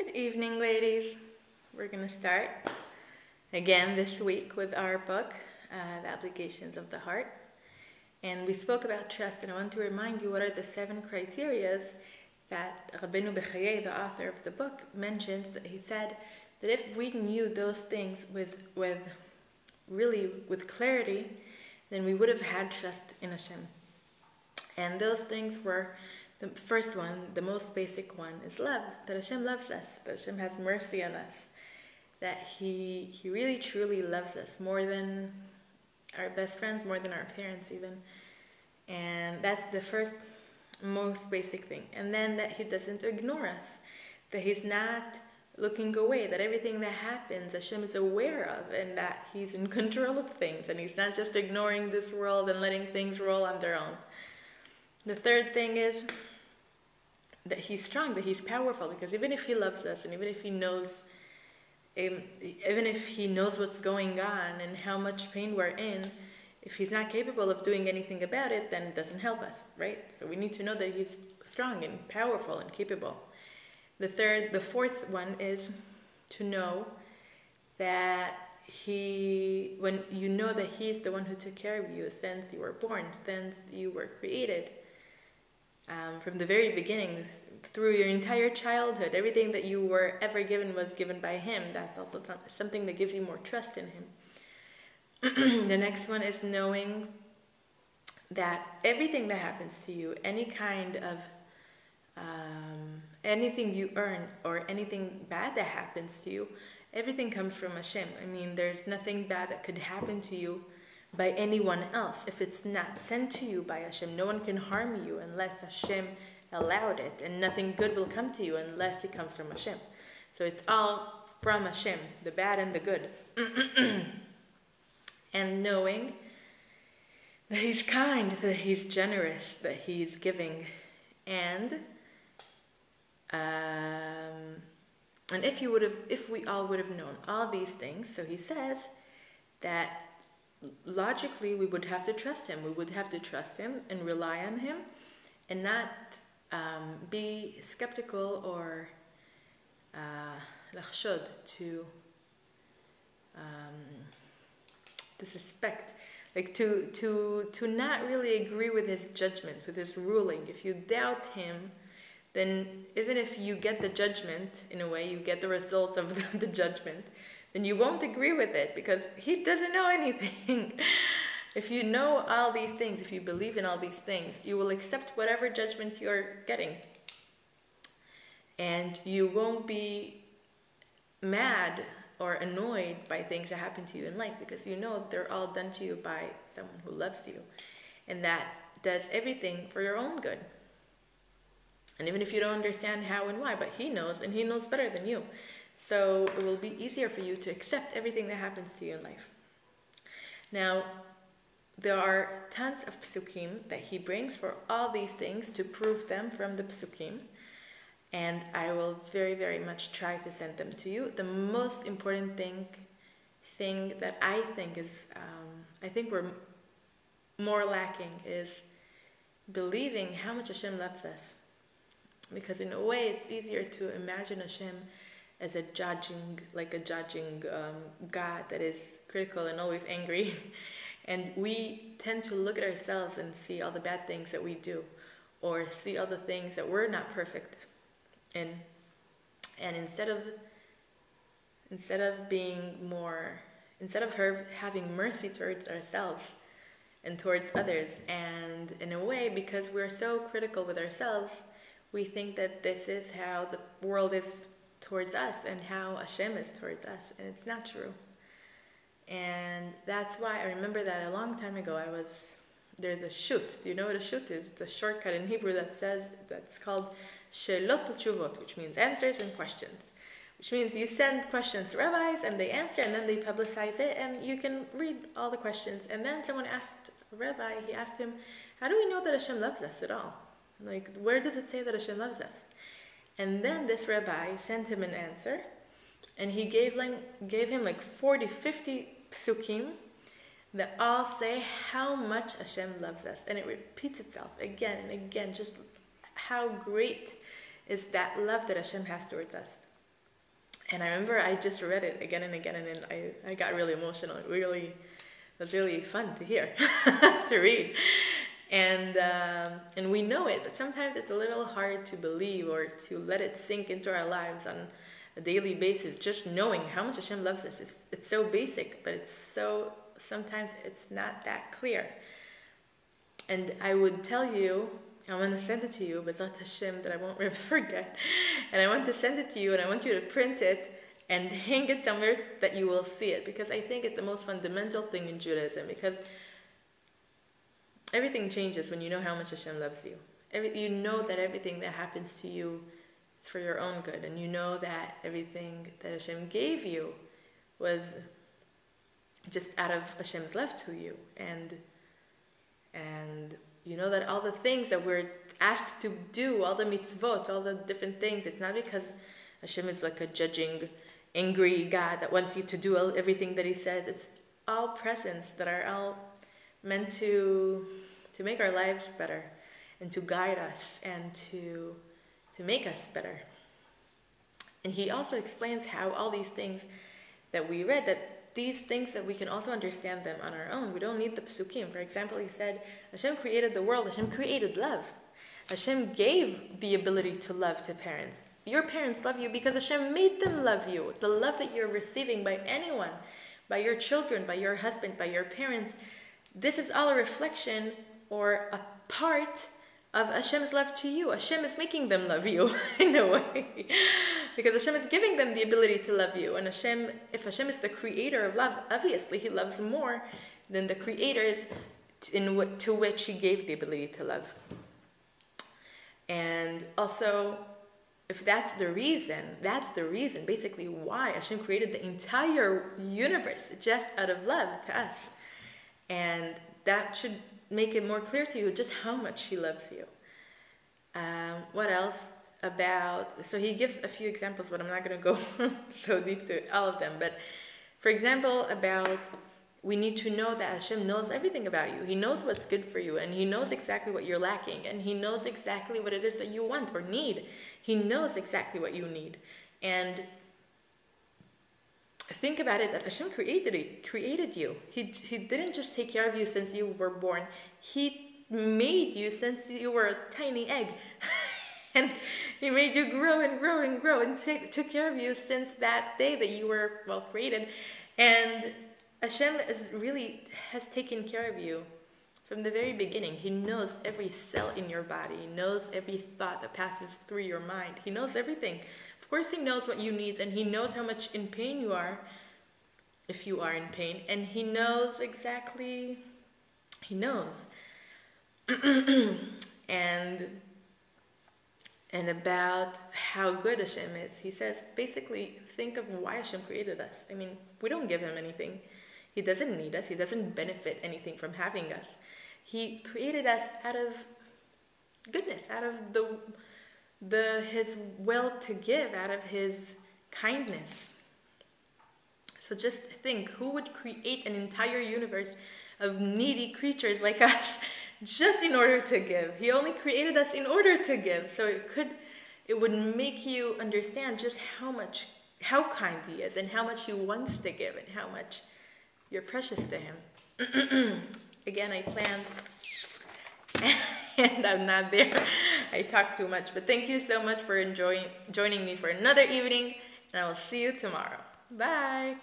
Good evening, ladies. We're going to start again this week with our book, The Obligations of the Heart. And we spoke about trust, and I want to remind you what are the 7 criterias that Rabbeinu Bechaye, the author of the book, mentioned. That he said that if we knew those things with clarity, then we would have had trust in Hashem. And those things were, the first one, the most basic one, is love. That Hashem loves us. That Hashem has mercy on us. That He really truly loves us more than our best friends, more than our parents even. And that's the first, most basic thing. And then that He doesn't ignore us. That He's not looking away. That everything that happens, Hashem is aware of. And that He's in control of things. And He's not just ignoring this world and letting things roll on their own. The third thing is that He's strong, that He's powerful, because even if He loves us, and even if He knows what's going on and how much pain we're in, if He's not capable of doing anything about it, then it doesn't help us, right? So we need to know that He's strong and powerful and capable. The fourth one is to know that when you know that He's the one who took care of you since you were born, since you were created, from the very beginning, through your entire childhood, everything that you were ever given was given by Him. That's also something that gives you more trust in Him. The next one is knowing that everything that happens to you, any kind of anything you earn or anything bad that happens to you, everything comes from Hashem. I mean, there's nothing bad that could happen to you by anyone else. If it's not sent to you by Hashem, no one can harm you unless Hashem allowed it, and nothing good will come to you unless it comes from Hashem. So it's all from Hashem, the bad and the good. And knowing that He's kind, that He's generous, that He's giving, and if we all would have known all these things, so he says that logically we would have to trust Him. We would have to trust Him and rely on Him, and not be skeptical or to suspect, like to not really agree with His judgment, with His ruling. If you doubt Him, then even if you get the judgment, in a way, you get the results of the judgment, then you won't agree with it because He doesn't know anything. If you know all these things, if you believe in all these things, you will accept whatever judgment you're getting. And you won't be mad or annoyed by things that happen to you in life, because you know they're all done to you by someone who loves you and that does everything for your own good. And even if you don't understand how and why, but He knows, and He knows better than you. So it will be easier for you to accept everything that happens to you in life. Now, there are tons of psukim that he brings for all these things to prove them from the psukim. And I will very, very much try to send them to you. The most important thing that I think we're more lacking is believing how much Hashem loves us. Because in a way, it's easier to imagine Hashem as a judging God that is critical and always angry. And we tend to look at ourselves and see all the bad things that we do, or see all the things that we're not perfect. And instead of her having mercy towards ourselves and towards others, and in a way, because we're so critical with ourselves, we think that this is how the world is towards us and how Hashem is towards us, and it's not true. And that's why I remember that a long time ago there's a shoot. Do you know what a shoot is? It's a shortcut in Hebrew that's called shelot utshuvot, which means answers and questions. Which means you send questions to rabbis and they answer, and then they publicize it, and you can read all the questions. And then someone asked a rabbi, he asked him, how do we know that Hashem loves us at all? Like, where does it say that Hashem loves us? And then this rabbi sent him an answer, and he gave him like 40, 50 psukim that all say how much Hashem loves us. And it repeats itself again and again, just how great is that love that Hashem has towards us. And I remember I just read it again and again, and then I got really emotional. It was really fun to hear, to read. And we know it, but sometimes it's a little hard to believe or to let it sink into our lives on a daily basis. Just knowing how much Hashem loves us. It's so basic, but sometimes it's not that clear. And I would tell you, I want to send it to you, B'ezrat Hashem, that I won't forget. And I want to send it to you, and I want you to print it and hang it somewhere that you will see it, because I think it's the most fundamental thing in Judaism, because everything changes when you know how much Hashem loves you. You know that everything that happens to you is for your own good, and you know that everything that Hashem gave you was just out of Hashem's love to you, and you know that all the things that we're asked to do, all the mitzvot, all the different things, it's not because Hashem is like a judging, angry God that wants you to do everything that He says. It's all presents that are all meant to make our lives better, and to guide us, and to make us better. And He also explains how all these things that we read, that these things that we can also understand them on our own. We don't need the psukim. For example, He said, Hashem created the world. Hashem created love. Hashem gave the ability to love to parents. Your parents love you because Hashem made them love you. The love that you're receiving by anyone, by your children, by your husband, by your parents, this is all a reflection or a part of Hashem's love to you. Hashem is making them love you in a way, because Hashem is giving them the ability to love you. And if Hashem is the creator of love, obviously He loves more than the creators to which He gave the ability to love. And also, if that's the reason basically why Hashem created the entire universe just out of love to us. And that should make it more clear to you just how much He loves you. What else so He gives a few examples, but I'm not going to go so deep to all of them. But for example, we need to know that Hashem knows everything about you. He knows what's good for you, and He knows exactly what you're lacking, and He knows exactly what it is that you want or need. He knows exactly what you need. And think about it, that Hashem created you. He didn't just take care of you since you were born. He made you since you were a tiny egg. And He made you grow and grow and grow, and took care of you since that day that you were, created. And Hashem has taken care of you from the very beginning. He knows every cell in your body. He knows every thought that passes through your mind. He knows everything. Of course, He knows what you need, and He knows how much in pain you are, if you are in pain. And He knows exactly, He knows. And about how good Hashem is. He says, basically, think of why Hashem created us. I mean, we don't give Him anything. He doesn't need us. He doesn't benefit anything from having us. He created us out of goodness, out of His will to give, out of His kindness. So just think, who would create an entire universe of needy creatures like us just in order to give? He only created us in order to give. So it would make you understand just how kind He is, and how much He wants to give, and how much you're precious to Him. Again, I planned, and I'm not there. I talk too much. But thank you so much for joining me for another evening, and I will see you tomorrow. Bye.